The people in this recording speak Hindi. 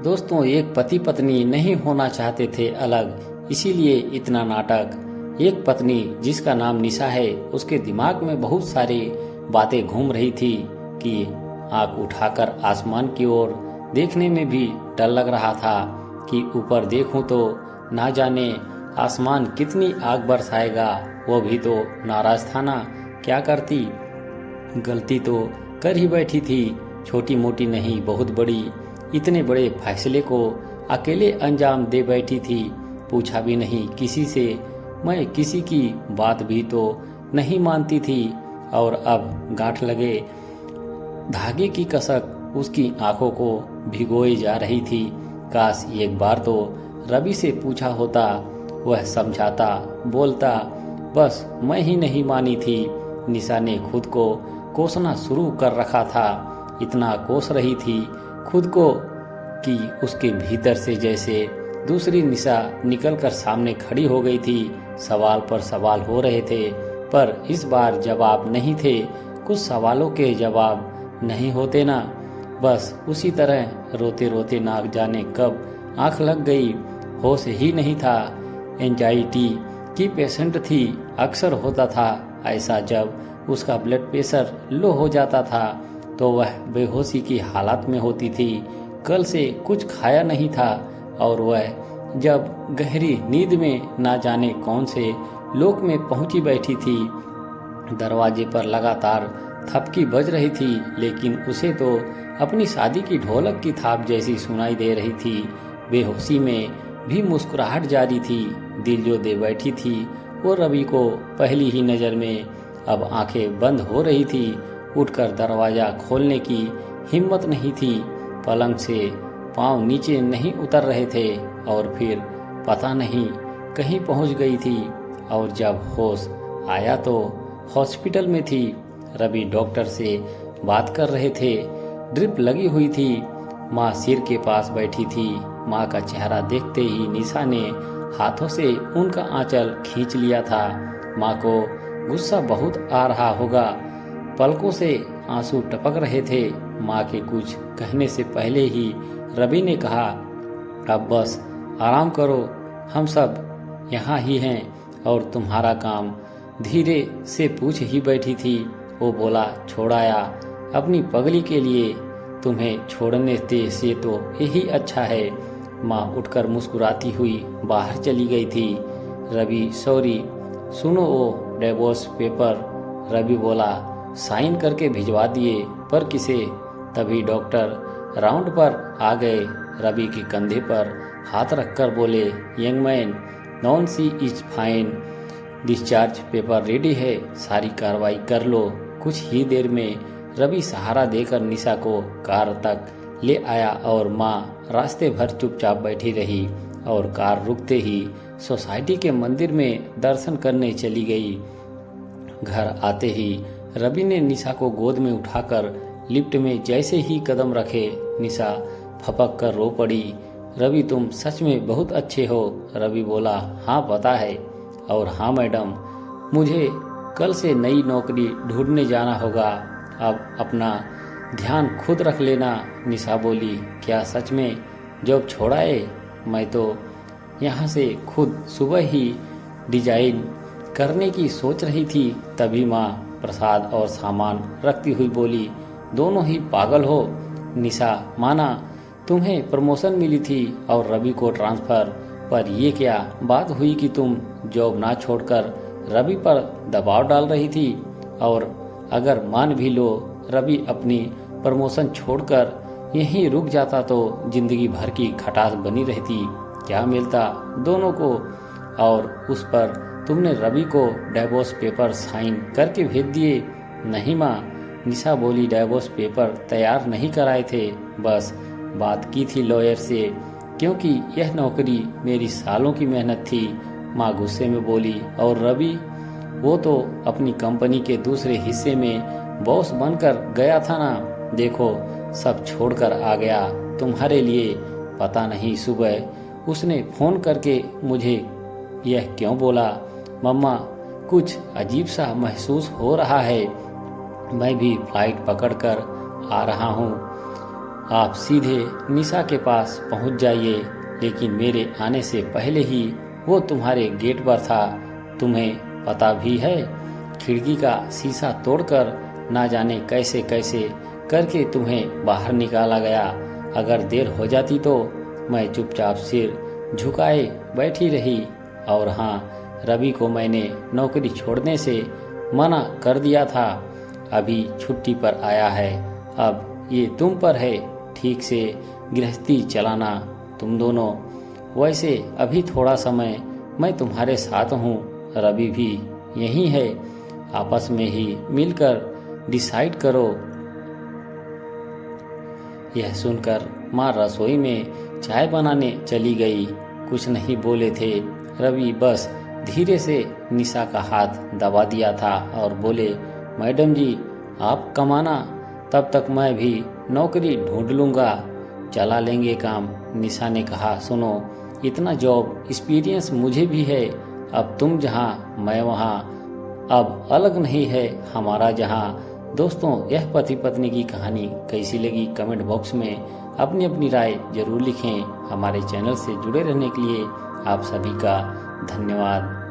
दोस्तों, एक पति पत्नी नहीं होना चाहते थे अलग, इसीलिए इतना नाटक। एक पत्नी जिसका नाम निशा है, उसके दिमाग में बहुत सारी बातें घूम रही थी कि आंख उठाकर आसमान की ओर देखने में भी डर लग रहा था कि ऊपर देखूं तो ना जाने आसमान कितनी आग बरसाएगा। वो भी तो नाराज था ना, क्या करती, गलती तो कर ही बैठी थी, छोटी मोटी नहीं बहुत बड़ी। इतने बड़े फैसले को अकेले अंजाम दे बैठी थी, पूछा भी नहीं किसी से। मैं किसी की बात भी तो नहीं मानती थी और अब गांठ लगे धागे की कसक उसकी आंखों को भिगोए जा रही थी। काश एक बार तो रवि से पूछा होता, वह समझाता, बोलता, बस मैं ही नहीं मानी थी। निशा ने खुद को कोसना शुरू कर रखा था, इतना कोस रही थी खुद को कि उसके भीतर से जैसे दूसरी निशा निकलकर सामने खड़ी हो गई थी। सवाल पर सवाल हो रहे थे, पर इस बार जवाब नहीं थे। कुछ सवालों के जवाब नहीं होते ना। बस उसी तरह रोते रोते ना जाने कब आंख लग गई, होश ही नहीं था। एंजाइटी की पेशेंट थी, अक्सर होता था ऐसा। जब उसका ब्लड प्रेशर लो हो जाता था तो वह बेहोशी की हालत में होती थी। कल से कुछ खाया नहीं था और वह जब गहरी नींद में ना जाने कौन से लोक में पहुंची बैठी थी। दरवाजे पर लगातार थपकी बज रही थी, लेकिन उसे तो अपनी शादी की ढोलक की थाप जैसी सुनाई दे रही थी। बेहोशी में भी मुस्कुराहट जारी थी। दिल जो दे बैठी थी वो रवि को पहली ही नज़र में। अब आंखें बंद हो रही थी, उठकर दरवाज़ा खोलने की हिम्मत नहीं थी। पलंग से पांव नीचे नहीं उतर रहे थे और फिर पता नहीं कहीं पहुंच गई थी। और जब होश आया तो हॉस्पिटल में थी। रवि डॉक्टर से बात कर रहे थे, ड्रिप लगी हुई थी। माँ सिर के पास बैठी थी। माँ का चेहरा देखते ही निशा ने हाथों से उनका आंचल खींच लिया था। माँ को गुस्सा बहुत आ रहा होगा, पलकों से आंसू टपक रहे थे। माँ के कुछ कहने से पहले ही रवि ने कहा, अब बस आराम करो, हम सब यहाँ ही हैं और तुम्हारा काम। धीरे से पूछ ही बैठी थी। वो बोला, छोड़ाया अपनी पगली के लिए, तुम्हें छोड़ने से तो यही अच्छा है। माँ उठकर मुस्कुराती हुई बाहर चली गई थी। रवि, सॉरी, सुनो वो डिवोर्स पेपर। रवि बोला, साइन करके भिजवा दिए, पर किसे? तभी डॉक्टर राउंड पर आ गए। रवि के कंधे पर हाथ रखकर बोले, young man, non see is fine, discharge paper ready है, सारी कार्रवाई कर लो। कुछ ही देर में रवि सहारा देकर निशा को कार तक ले आया और माँ रास्ते भर चुपचाप बैठी रही और कार रुकते ही सोसाइटी के मंदिर में दर्शन करने चली गई। घर आते ही रवि ने निशा को गोद में उठाकर लिफ्ट में जैसे ही कदम रखे, निशा फपक कर रो पड़ी। रवि, तुम सच में बहुत अच्छे हो। रवि बोला, हाँ पता है, और हाँ मैडम, मुझे कल से नई नौकरी ढूंढने जाना होगा। अब अपना ध्यान खुद रख लेना। निशा बोली, क्या सच में जॉब छोड़ाए? मैं तो यहाँ से खुद सुबह ही डिजाइन करने की सोच रही थी। तभी माँ प्रसाद और सामान रखती हुई बोली, दोनों ही पागल हो। निशा, माना तुम्हें प्रमोशन मिली थी और रवि को ट्रांसफ़र, पर ये क्या बात हुई कि तुम जॉब ना छोड़कर रवि पर दबाव डाल रही थी? और अगर मान भी लो रवि अपनी प्रमोशन छोड़कर यहीं रुक जाता तो जिंदगी भर की खटास बनी रहती। क्या मिलता दोनों को? और उस पर तुमने रवि को डिवोर्स पेपर साइन करके भेज दिए। नहीं माँ, निशा बोली, डिवोर्स पेपर तैयार नहीं कराए थे, बस बात की थी लॉयर से, क्योंकि यह नौकरी मेरी सालों की मेहनत थी। माँ गुस्से में बोली, और रवि? वो तो अपनी कंपनी के दूसरे हिस्से में बॉस बनकर गया था ना। देखो, सब छोड़कर आ गया तुम्हारे लिए। पता नहीं सुबह उसने फ़ोन करके मुझे यह क्यों बोला। मम्मा, कुछ अजीब सा महसूस हो रहा है। मैं भी फ्लाइट पकड़कर आ रहा हूँ। आप सीधे निशा के पास पहुंच जाइए, लेकिन मेरे आने से पहले ही वो तुम्हारे गेट पर था। तुम्हें पता भी है, खिड़की का शीशा तोड़कर ना जाने कैसे कैसे करके तुम्हें बाहर निकाला गया। अगर देर हो जाती तो मैं चुपचाप सिर झुकाए बैठी रही। और हाँ, रवि को मैंने नौकरी छोड़ने से मना कर दिया था। अभी छुट्टी पर आया है। अब ये तुम पर है ठीक से गृहस्थी चलाना, तुम दोनों। वैसे अभी थोड़ा समय मैं तुम्हारे साथ हूँ, रवि भी यही है। आपस में ही मिलकर डिसाइड करो। यह सुनकर माँ रसोई में चाय बनाने चली गई। कुछ नहीं बोले थे। रवि बस धीरे से निशा का हाथ दबा दिया था और बोले, मैडम जी आप कमाना, तब तक मैं भी नौकरी ढूंढ लूँगा, चला लेंगे काम। निशा ने कहा, सुनो, इतना जॉब एक्सपीरियंस मुझे भी है। अब तुम जहाँ मैं वहाँ, अब अलग नहीं है हमारा जहाँ। दोस्तों, यह पति पत्नी की कहानी कैसी लगी कमेंट बॉक्स में अपनी अपनी राय जरूर लिखें। हमारे चैनल से जुड़े रहने के लिए आप सभी का धन्यवाद।